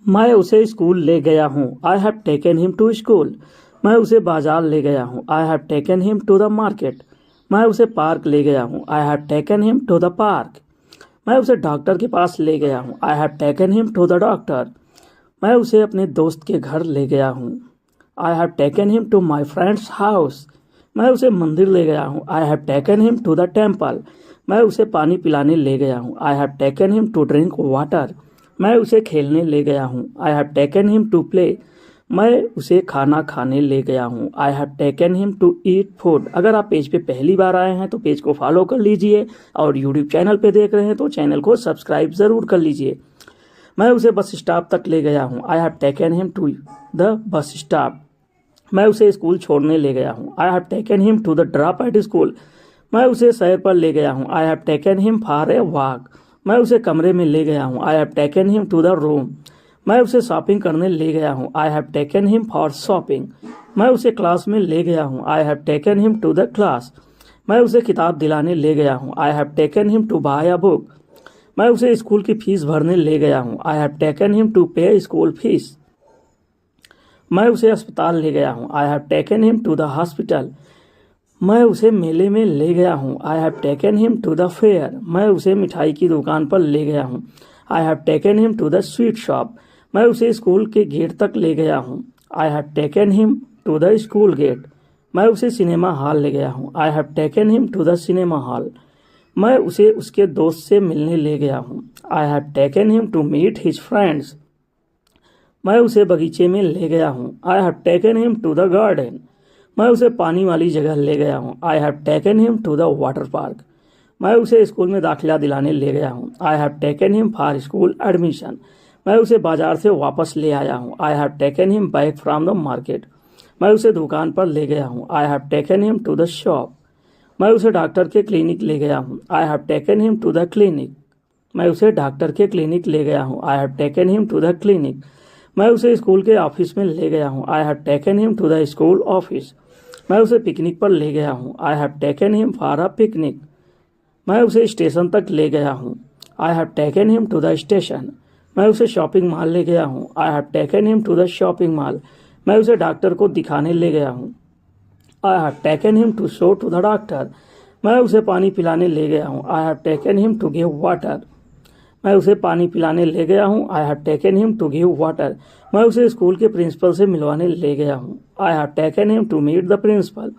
मैं उसे स्कूल ले गया हूँ। I have taken him to school. मैं उसे बाजार ले गया हूँ। I have taken him to the market. मैं उसे पार्क ले गया हूँ। I have taken him to the park. मैं उसे डॉक्टर के पास ले गया हूँ। I have taken him to the doctor. मैं उसे अपने दोस्त के घर ले गया हूँ। I have taken him to my friends house. मैं उसे मंदिर ले गया हूँ। I have taken him to the temple. मैं उसे पानी पिलाने ले गया हूँ। I have taken him to drink water. मैं उसे खेलने ले गया हूँ। I have taken him to play. मैं उसे खाना खाने ले गया हूँ। I have taken him to eat food. अगर आप पेज पे पहली बार आए हैं तो पेज को फॉलो कर लीजिए और यूट्यूब चैनल पे देख रहे हैं तो चैनल को सब्सक्राइब ज़रूर कर लीजिए। मैं उसे बस स्टॉप तक ले गया हूँ। I have taken him to the bus stop. मैं उसे स्कूल छोड़ने ले गया हूँ। I have taken him to the drop at school. मैं उसे सैर पर ले गया हूँ। I have taken him for a walk. मैं उसे कमरे में ले गया हूँ। I have taken him to the room. मैं उसे शॉपिंग करने ले गया हूँ। I have taken him for shopping. मैं उसे क्लास में ले गया हूँ। I have taken him to the class. मैं उसे किताब दिलाने ले गया हूँ। I have taken him to buy a book. मैं उसे स्कूल की फीस भरने ले गया हूँ। I have taken him to pay school fees. मैं उसे अस्पताल ले गया हूँ। I have taken him to the hospital. मैं उसे मेले में ले गया हूँ। I have taken him to the fair. मैं उसे मिठाई की दुकान पर ले गया हूँ। I have taken him to the sweet shop. मैं उसे स्कूल के गेट तक ले गया हूँ। I have taken him to the school gate. मैं उसे सिनेमा हॉल ले गया हूँ। I have taken him to the cinema hall. मैं उसे उसके दोस्त से मिलने ले गया हूँ। I have taken him to meet his friends. मैं उसे बगीचे में ले गया हूँ। I have taken him to the garden. मैं उसे पानी वाली जगह ले गया हूँ। I have taken him to the water park. मैं उसे स्कूल में दाखिला दिलाने ले गया हूँ। I have taken him for school admission. मैं उसे बाजार से वापस ले आया हूँ। I have taken him back from the market. मैं उसे दुकान पर ले गया हूँ। I have taken him to the shop. मैं उसे डॉक्टर के क्लिनिक ले गया हूँ। I have taken him to the clinic. मैं उसे डॉक्टर के क्लिनिक ले गया हूँ। I have taken him to the clinic. मैं उसे स्कूल के ऑफिस में ले गया हूँ। I have taken him to the school office. मैं उसे पिकनिक पर ले गया हूँ। I have taken him for a picnic. मैं उसे स्टेशन तक ले गया हूँ। I have taken him to the station. मैं उसे शॉपिंग मॉल ले गया हूँ। I have taken him to the shopping mall. मैं उसे डॉक्टर को दिखाने ले गया हूँ। I have taken him to show to the doctor. मैं उसे पानी पिलाने ले गया हूँ। I have taken him to give water. मैं उसे पानी पिलाने ले गया हूँ। I have taken him to give water. मैं उसे स्कूल के प्रिंसिपल से मिलवाने ले गया हूँ। I have taken him to meet the principal.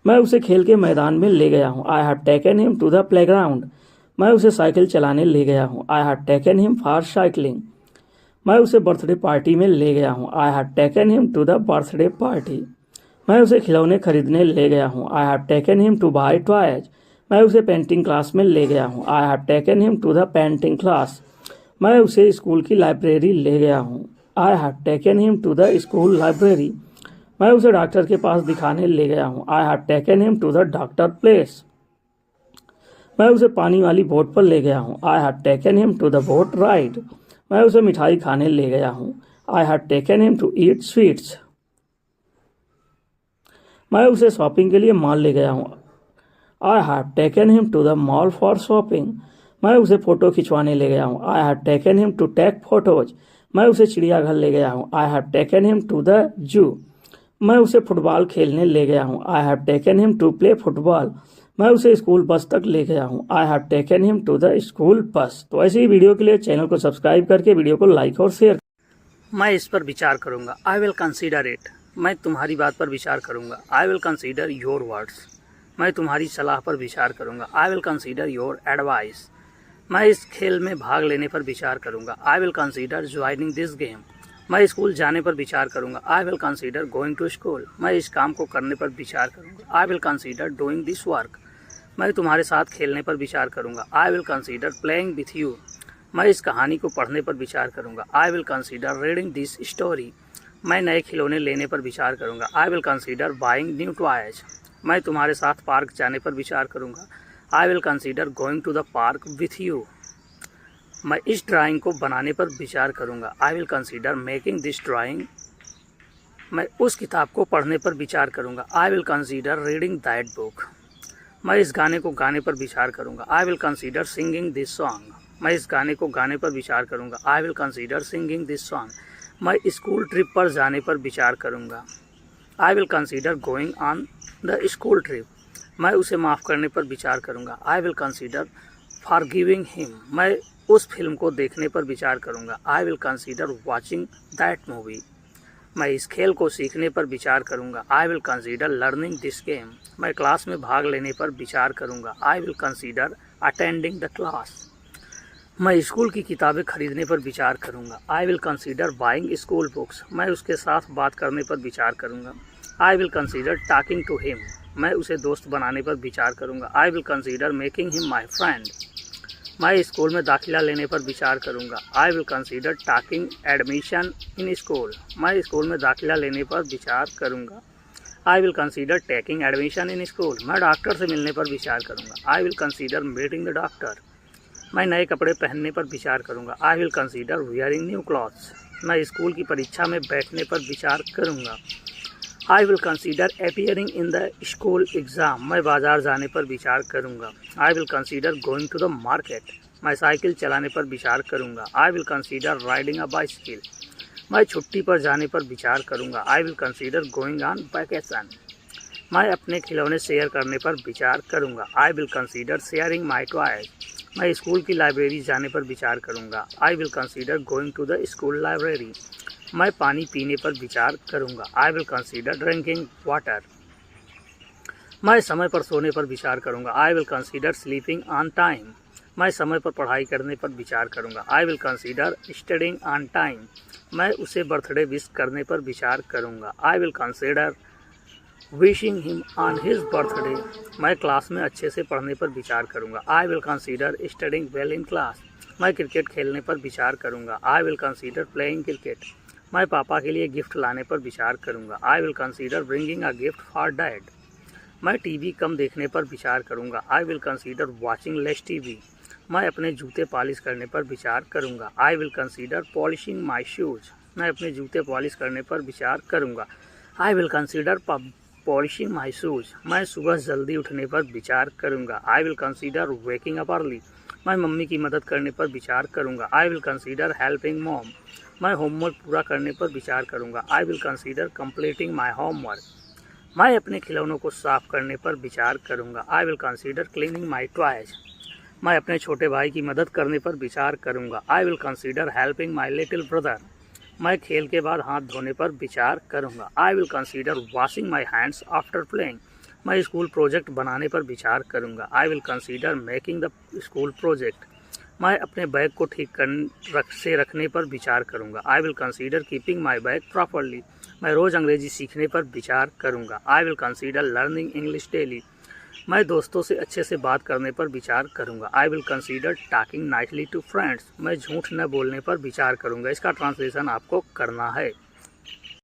मैं उसे खेल के मैदान में ले गया हूँ। I have taken him to the playground. मैं उसे साइकिल चलाने ले गया हूँ। I have taken him for cycling. मैं उसे बर्थडे पार्टी में ले गया हूँ। I have taken him to the birthday party. मैं उसे खिलौने खरीदने ले गया हूँ। I have taken him to bye toys. मैं उसे पेंटिंग क्लास में ले गया हूँ। I have taken him to the painting class. मैं उसे स्कूल की लाइब्रेरी ले गया हूँ। I have taken him to the school library. मैं उसे डॉक्टर के पास दिखाने ले गया हूँ। I have taken him to the doctor place. मैं उसे पानी वाली बोट पर ले गया हूँ। I have taken him to the boat ride. मैं उसे मिठाई खाने ले गया हूँ। I have taken him to eat sweets. मैं उसे शॉपिंग के लिए मॉल ले गया हूँ। I have taken him to the mall for shopping. मैं उसे फोटो खिंचवाने ले गया हूँ। I have taken him to take photos. मैं उसे चिड़ियाघर ले गया हूँ। I have taken him to the zoo. मैं उसे फुटबॉल खेलने ले गया हूँ। I have taken him to play football. मैं उसे स्कूल बस तक ले गया हूँ। I have taken him to the school bus. तो ऐसी ही वीडियो के लिए चैनल को सब्सक्राइब करके वीडियो को लाइक और शेयर। मैं इस पर विचार करूँगा। I will consider it. मैं तुम्हारी बात पर विचार करूँगा। I will consider your words. मैं तुम्हारी सलाह पर विचार करूँगा। I will consider your advice. मैं इस खेल में भाग लेने पर विचार करूँगा। I will consider joining this game. मैं स्कूल जाने पर विचार करूँगा। I will consider going to school. मैं इस काम को करने पर विचार करूँगा। I will consider doing this work. मैं तुम्हारे साथ खेलने पर विचार करूँगा। I will consider playing with you. मैं इस कहानी को पढ़ने पर विचार करूँगा। I will consider reading this story. मैं नए खिलौने लेने पर विचार करूँगा। I will consider buying new toys. मैं तुम्हारे साथ पार्क जाने पर विचार करूँगा। I will consider going to the park with you. मैं इस ड्राइंग को बनाने पर विचार करूँगा। I will consider making this drawing. मैं उस किताब को पढ़ने पर विचार करूँगा। I will consider reading that book. मैं इस गाने को गाने पर विचार करूँगा। I will consider singing this song. मैं इस गाने को गाने पर विचार करूँगा। I will consider singing this song. मैं स्कूल ट्रिप पर जाने पर विचार करूँगा। I will consider going on the school trip. मैं उसे माफ़ करने पर विचार करूँगा। I will consider forgiving him. मैं उस फिल्म को देखने पर विचार करूँगा। I will consider watching that movie. मैं इस खेल को सीखने पर विचार करूँगा। I will consider learning this game. मैं क्लास में भाग लेने पर विचार करूँगा। I will consider attending the class. मैं स्कूल की किताबें खरीदने पर विचार करूँगा। I will consider buying school books. मैं उसके साथ बात करने पर विचार करूँगा। I will consider talking to him. मैं उसे दोस्त बनाने पर विचार करूँगा। I will consider making him my friend. मैं स्कूल में दाखिला लेने पर विचार करूँगा। I will consider taking admission in school. मैं स्कूल में दाखिला लेने पर विचार करूँगा। I will consider taking admission in school. मैं डॉक्टर से मिलने पर विचार करूँगा। I will consider meeting the doctor. मैं नए कपड़े पहनने पर विचार करूँगा। I will consider wearing new clothes. मैं स्कूल की परीक्षा में बैठने पर विचार करूँगा। I will consider appearing in the school exam. मैं बाज़ार जाने पर विचार करूँगा। I will consider going to the market. मैं साइकिल चलाने पर विचार करूँगा। I will consider riding a bicycle. मैं छुट्टी पर जाने पर विचार करूँगा। I will consider going on vacation. मैं अपने खिलौने शेयर करने पर विचार करूँगा। I will consider sharing my toys. मैं स्कूल की लाइब्रेरी जाने पर विचार करूँगा। I will consider going to the school library. मैं पानी पीने पर विचार करूँगा। I will consider drinking water. मैं समय पर सोने पर विचार करूँगा। I will consider sleeping on time. मैं समय पर पढ़ाई करने पर विचार करूँगा। I will consider studying on time. मैं उसे बर्थडे विश करने पर विचार करूँगा। I will consider wishing him on his birthday. मैं क्लास में अच्छे से पढ़ने पर विचार करूँगा। I will consider studying well in class. मैं क्रिकेट खेलने पर विचार करूँगा। I will consider playing cricket. मैं पापा के लिए गिफ्ट लाने पर विचार करूँगा। I will consider bringing a gift for dad. मैं टीवी कम देखने पर विचार करूँगा। I will consider watching less TV. मैं अपने जूते पॉलिश करने पर विचार करूँगा। I will consider polishing my shoes. मैं अपने जूते पॉलिश करने पर विचार करूँगा। I will consider polishing my shoes. मैं सुबह जल्दी उठने पर विचार करूँगा। I will consider waking up early. मैं मम्मी की मदद करने पर विचार करूँगा। I will consider helping mom. मैं होमवर्क पूरा करने पर विचार करूँगा। I will consider completing my homework. मैं अपने खिलौनों को साफ़ करने पर विचार करूँगा। I will consider cleaning my toys. मैं अपने छोटे भाई की मदद करने पर विचार करूँगा। I will consider helping my little brother. मैं खेल के बाद हाथ धोने पर विचार करूँगा। I will consider washing my hands after playing. मैं स्कूल प्रोजेक्ट बनाने पर विचार करूँगा। I will consider making the school project. मैं अपने बैग को ठीक से रखने पर विचार करूँगा। I will consider keeping my bag properly. मैं रोज़ अंग्रेजी सीखने पर विचार करूँगा। I will consider learning English daily. मैं दोस्तों से अच्छे से बात करने पर विचार करूँगा। I will consider talking nicely to friends. मैं झूठ न बोलने पर विचार करूँगा। इसका ट्रांसलेशन आपको करना है।